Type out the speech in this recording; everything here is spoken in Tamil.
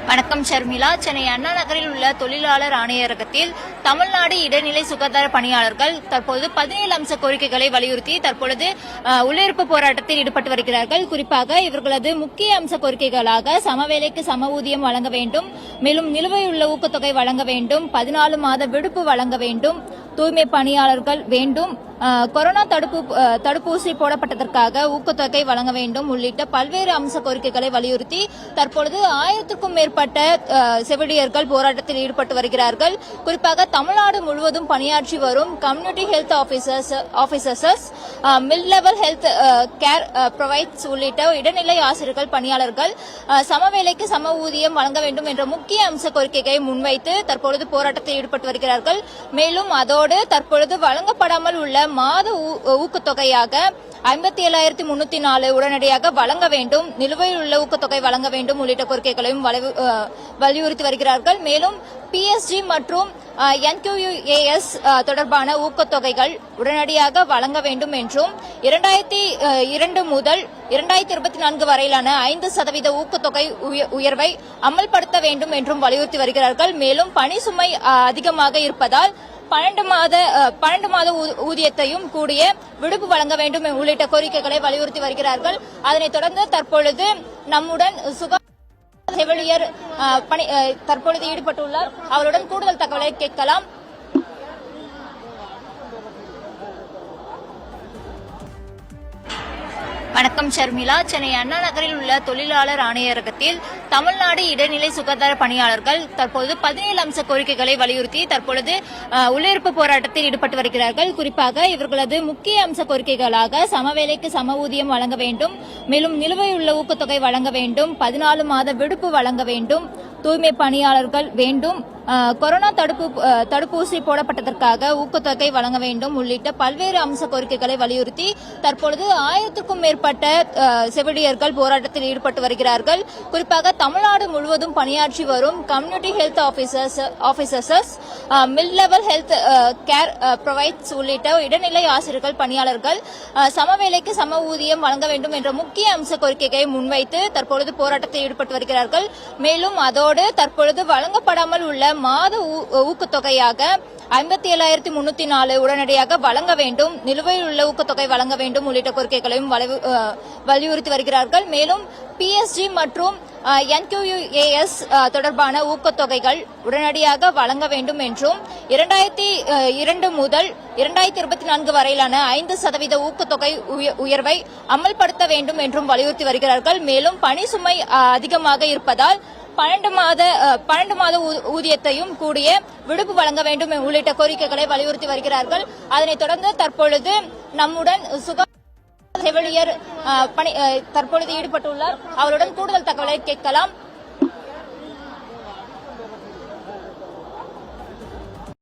வணக்கம் ஷர்மிளா. சென்னை அண்ணா நகரில் உள்ள தொழிலாளர் ஆணையரகத்தில் தமிழ்நாடு இடைநிலை சுகாதார பணியாளர்கள் தற்போது 17 அம்ச கோரிக்கைகளை வலியுறுத்தி தற்பொழுது உள்ளிருப்பு போராட்டத்தில் ஈடுபட்டு வருகிறார்கள். குறிப்பாக இவர்களது முக்கிய அம்ச கோரிக்கைகளாக சமவேளைக்கு சம ஊதியம் வழங்க வேண்டும், மேலும் நிலுவையுள்ள ஊக்கத்தொகை வழங்க வேண்டும், 14 மாத விடுப்பு வழங்க வேண்டும், தூய்மை பணியாளர்கள் வேண்டும், கொரோனா தடுப்பூசி போடப்பட்டதற்காக ஊக்கத்தொகை வழங்க வேண்டும் உள்ளிட்ட பல்வேறு அம்ச கோரிக்கைகளை வலியுறுத்தி தற்பொழுது 1000க்கும் மேற்பட்ட செவிலியர்கள் போராட்டத்தில் ஈடுபட்டு வருகிறார்கள். குறிப்பாக தமிழ்நாடு முழுவதும் பணியாற்றி வரும் community health officers, mid level health care provides உள்ளிட்ட இடைநிலை ஆசிரியர்கள் பணியாளர்கள் சமவேளைக்கு சம ஊதியம் வழங்க வேண்டும் என்ற முக்கிய அம்ச கோரிக்கையை முன்வைத்து தற்பொழுது போராட்டத்தில் ஈடுபட்டு வருகிறார்கள். மேலும் அதோடு தற்பொழுது வழங்கப்படாமல் உள்ள மாத ஊக்கத்தொகையாக 57,304 உடனடியாக வழங்க வேண்டும், நிலுவையில் உள்ள ஊக்கத்தொகை வழங்க வேண்டும் உள்ளிட்ட கோரிக்கைகளையும் வலியுறுத்தி வருகிறார்கள். மேலும் PSG மற்றும் NQAS தொடர்பான ஊக்கத்தொகைகள் உடனடியாக வழங்க வேண்டும் என்றும் 2002 முதல் 2024 வரையிலான 5% ஊக்கத்தொகை உயர்வை அமல்படுத்த வேண்டும் என்றும் வலியுறுத்தி வருகிறார்கள். மேலும் பணி சுமை அதிகமாக இருப்பதால் 12 மாத ஊதியத்தையும் கூடிய விடுப்பு வழங்க வேண்டும் உள்ளிட்ட கோரிக்கைகளை வலியுறுத்தி வருகிறார்கள். அதனைத் தொடர்ந்து தற்பொழுது நம்முடன் செவிலியர் தற்பொழுது ஈடுபட்டுள்ளார். அவருடன் கூடுதல் தகவலை கேட்கலாம். வணக்கம் ஷர்மிளா. சென்னை அண்ணா நகரில் உள்ள தொழிலாளர் ஆணையரகத்தில் தமிழ்நாடு இடைநிலை சுகாதார பணியாளர்கள் தற்போது 17 அம்ச கோரிக்கைகளை வலியுறுத்தி தற்பொழுது உள்ளிருப்பு போராட்டத்தில் ஈடுபட்டு வருகிறார்கள். குறிப்பாக இவர்களது முக்கிய அம்ச கோரிக்கைகளாக சமவேளைக்கு சம ஊதியம் வழங்க வேண்டும், மேலும் நிலுவையுள்ள ஊக்கத்தொகை வழங்க வேண்டும், 14 மாத விடுப்பு வழங்க வேண்டும், தூய்மை பணியாளர்கள் வேண்டும், கொரோனா தடுப்பூசி போடப்பட்டதற்காக ஊக்கத்தொகை வழங்க வேண்டும் உள்ளிட்ட பல்வேறு அம்ச கோரிக்கைகளை வலியுறுத்தி தற்பொழுது 1000க்கும் மேற்பட்ட செவிலியர்கள் போராட்டத்தில் ஈடுபட்டு வருகிறார்கள். குறிப்பாக தமிழ்நாடு முழுவதும் பணியாற்றி வரும் community health officers, mid level health care provides உள்ளிட்ட இடைநிலை ஆசிரியர்கள் பணியாளர்கள் சமவேளைக்கு சம ஊதியம் வழங்க வேண்டும் என்ற முக்கிய அம்ச கோரிக்கையை முன்வைத்து தற்பொழுது போராட்டத்தில் ஈடுபட்டு வருகிறார்கள். மேலும் அதோடு தற்பொழுது வழங்கப்படாமல் உள்ள மாத ஊக்கத்தொகையாக 57,304 உடனடியாக வழங்க வேண்டும், நிலுவையில் உள்ள ஊக்கத்தொகை வழங்க வேண்டும் உள்ளிட்ட கோரிக்கைகளையும் வலியுறுத்தி வருகிறார்கள். மேலும் PSG மற்றும் NQAS தொடர்பான ஊக்கத்தொகைகள் உடனடியாக வழங்க வேண்டும் என்றும் 2002 முதல் 2024 வரையிலான 5% ஊக்கத்தொகை உயர்வை அமல்படுத்த வேண்டும் என்றும் வலியுறுத்தி வருகிறார்கள். மேலும் பணி சுமை அதிகமாக இருப்பதால் 12 மாத ஊதியத்தையும் கூடிய விடுப்பு வழங்க வேண்டும் உள்ளிட்ட கோரிக்கைகளை வலியுறுத்தி வருகிறார்கள். அதனைத் தொடர்ந்து தற்பொழுது நம்முடன் செவிலியர் தற்பொழுது ஈடுபட்டுள்ளார். அவருடன் கூடுதல் தகவலை கேட்கலாம்.